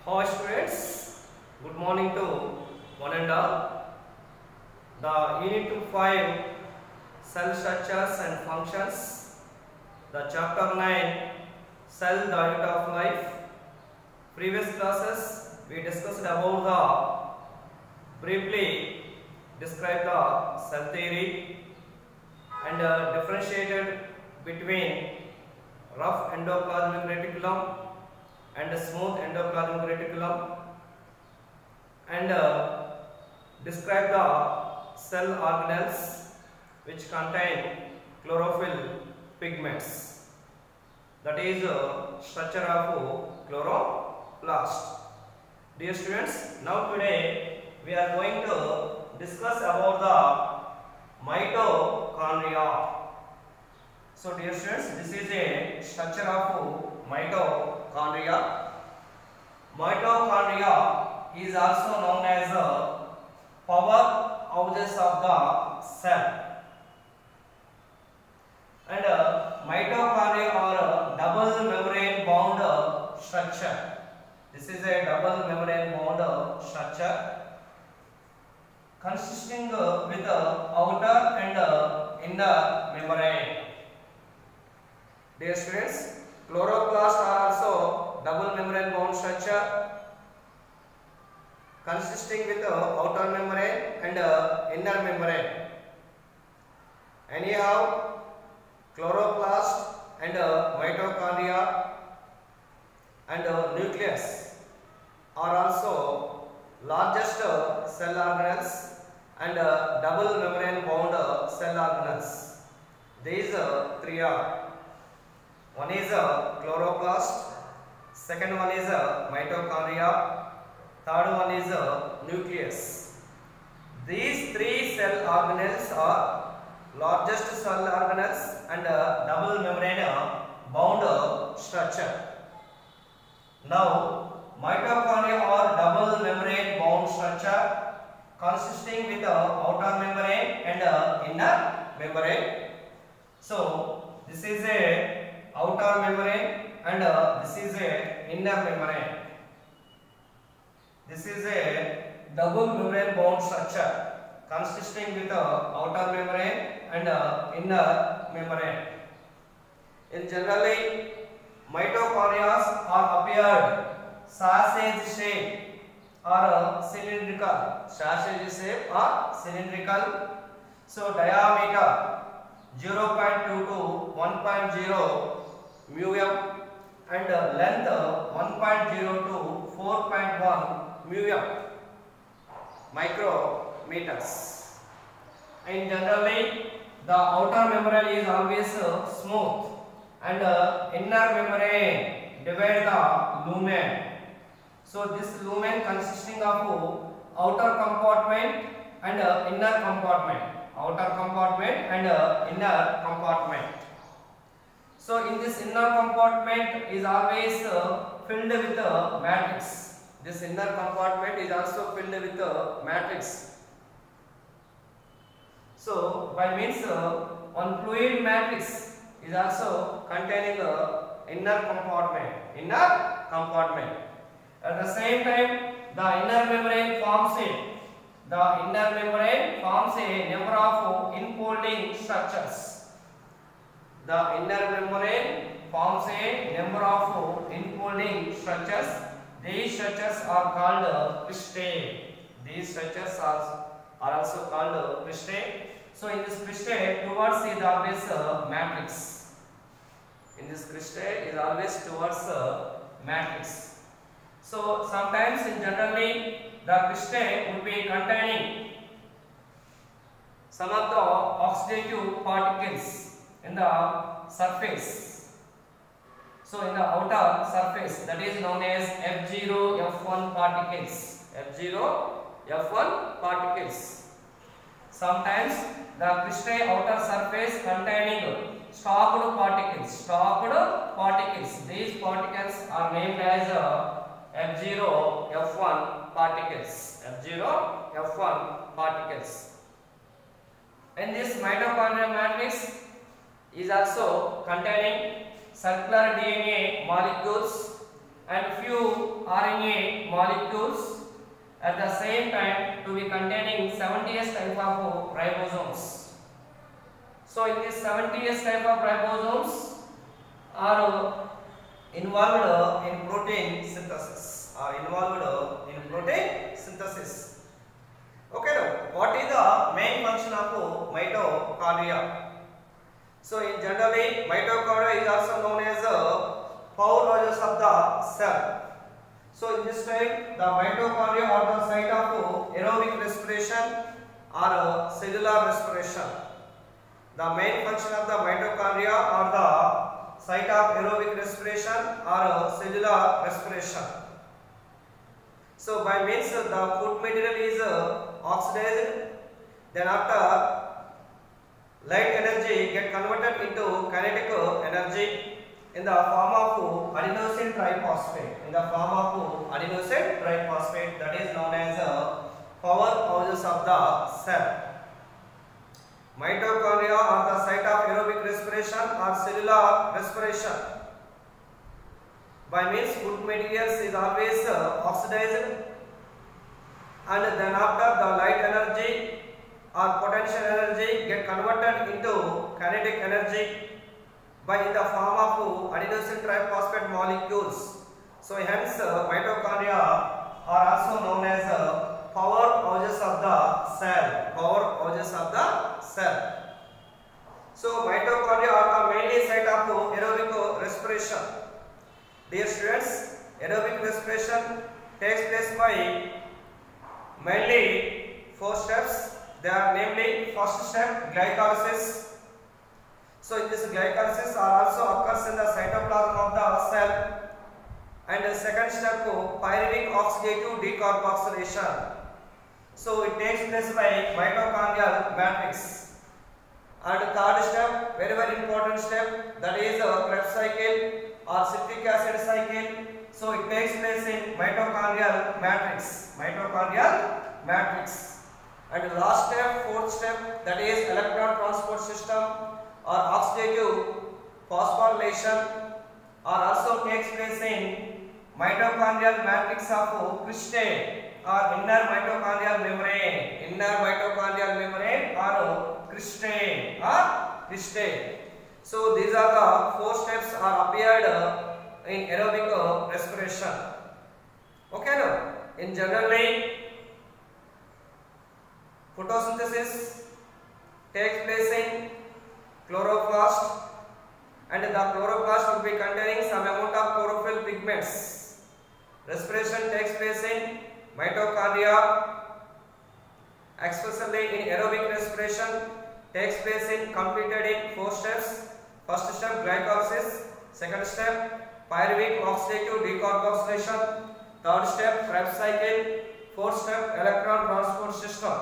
Hi students, good morning to one and all. The Unit 5 Cell Structures and Functions, the Chapter 9 Cell the Unit of Life. Previous classes we discussed about briefly described the cell theory and differentiated between rough endoplasmic reticulum and smooth endoplasmic reticulum, and describe the cell organelles which contain chlorophyll pigments, that is structure of chloroplast. Dear students, now today we are going to discuss about the mitochondria. So dear students, this is a structure of mitochondria. Mitochondria is also known as power houses of the cell, and mitochondria are a double membrane bound structure. This is a double membrane bound structure consisting with outer and inner membrane. Dear students, chloroplasts are also double membrane bound structure consisting with outer membrane and inner membrane. Anyhow, chloroplast and mitochondria and nucleus are also largest cell organelles and double membrane bound cell organelles. These three are: one is chloroplast, second one is mitochondria, third one is nucleus. These three cell organelles are largest cell organelles and double membrane bound structure. Now, mitochondria are double membrane bound structure consisting with outer membrane and inner membrane. So, this is a outer membrane and this is a inner membrane. This is a double membrane bound structure consisting with outer membrane and inner membrane. In generally, mitochondria are appeared sausage shape or cylindrical. Sausage shape or cylindrical. So diameter 0.2 to 1.0 μm and length 1.0 to 4.1 μm micrometers. And generally, the outer membrane is always smooth and inner membrane divide the lumen. So this lumen consisting of outer compartment and inner compartment. Outer compartment and inner compartment. So in this inner compartment is always filled with matrix. This inner compartment is also filled with matrix. So by means one fluid matrix is also containing inner compartment. Inner compartment. At the same time, the inner membrane forms it. The inner membrane forms a number of enfolding structures. The inner membrane forms a number of enfolding structures. These structures are called cristae. These structures are also called cristae. So in this cristae, towards is always matrix. In this cristae is always towards matrix. So sometimes in generally the cristae would be containing some of the oxidative particles in the surface. So in the outer surface, that is known as F0, F1 particles. F0, F1 particles. Sometimes the cristae outer surface containing stocked particles. Stocked particles. These particles are named as F0, F1 particles. F0, F1 particles. And this mitochondrial matrix is also containing circular DNA molecules and few RNA molecules at the same time to be containing 70s type of ribosomes. So in this 70s type of ribosomes are involved in protein synthesis. Okay, now what is the main function of mitochondria? So in generally mitochondria is also known as the powerhouses of the cell. So in this time the mitochondria are the site of aerobic respiration or cellular respiration. The main function of the mitochondria are the site of aerobic respiration or cellular respiration. So by means the food material is oxidized, then after light energy get converted into kinetic energy in the form of adenosine triphosphate. That is known as powerhouses of the cell. Mitochondria are the site of aerobic respiration or cellular respiration. By means food materials is always oxidized, and then after the light energy or potential energy get converted into kinetic energy by in the form of adenosine triphosphate molecules. So hence mitochondria are also known as powerhouses of the cell. So mitochondria are the mainly site of aerobic respiration. Dear students, aerobic respiration takes place by mainly 4 steps. They are namely, first step glycolysis. So this glycolysis also occurs in the cytoplasm of the cell. And the second step pyruvic oxidative decarboxylation. So it takes place by mitochondrial matrix. And third step, very important step, that is Krebs cycle or citric acid cycle. So it takes place in mitochondrial matrix. And the last step, fourth step, that is electron transport system or oxidative phosphorylation, or also takes place in mitochondrial matrix of cristae or inner mitochondrial membrane or cristae. So these are the 4 steps are appeared in aerobic respiration. Okay, now in generally photosynthesis takes place in chloroplast, and the chloroplast will be containing some amount of chlorophyll pigments. Respiration takes place in mitochondria, especially in aerobic respiration takes place in completed in 4 steps. First step glycolysis, second step pyruvic oxidative decarboxylation, third step Krebs cycle, fourth step electron transport system.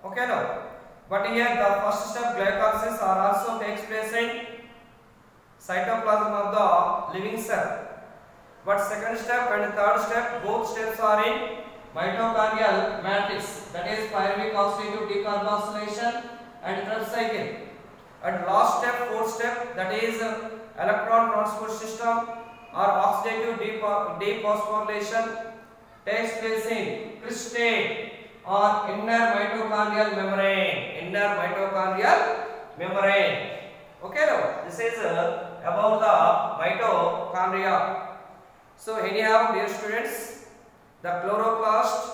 Okay, now but here the first step glycolysis are also takes place in cytoplasm of the living cell, but second step and third step both steps are in mitochondrial matrix, that is pyruvic oxidative decarboxylation and Krebs cycle. And last step, fourth step, that is electron transport system or oxidative dephosphorylation takes place in cristae or inner mitochondrial membrane. Okay, now this is about the mitochondria. So anyhow, dear students, the chloroplast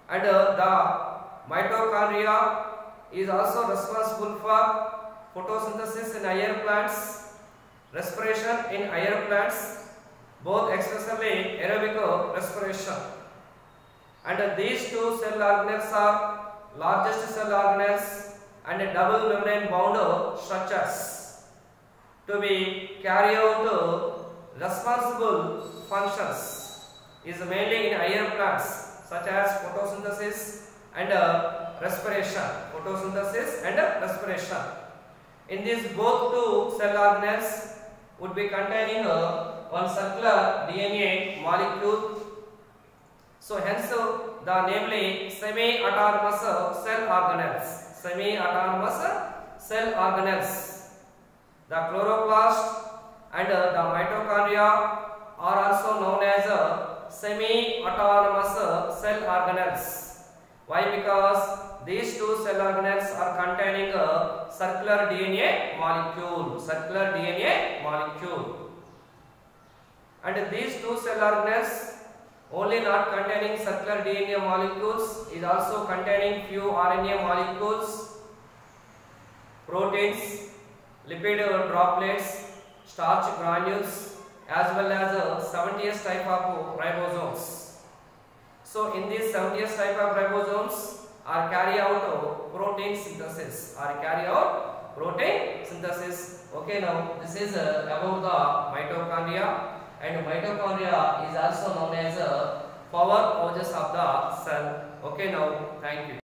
and the mitochondria is also responsible for photosynthesis in higher plants, respiration in higher plants, both especially aerobic respiration. And these two cell organelles are largest cell organelles and double membrane bound structures to be carry out responsible functions is mainly in higher plants such as photosynthesis and respiration. In these both two cell organelles would be containing one circular DNA molecule. So hence the namely semi-autonomous cell organelles. The chloroplast and the mitochondria are also known as semi-autonomous cell organelles. Why? Because these two cell organelles are containing a circular DNA molecule. Circular DNA molecule. And these two cell organelles only not containing circular DNA molecules, is also containing few RNA molecules, proteins, lipid droplets, starch granules, as well as 70s type of ribosomes. So in these 70s type of ribosomes are carry out protein synthesis. Okay, now this is about the mitochondria, and mitochondria is also known as power houses of the cell. Okay, now thank you.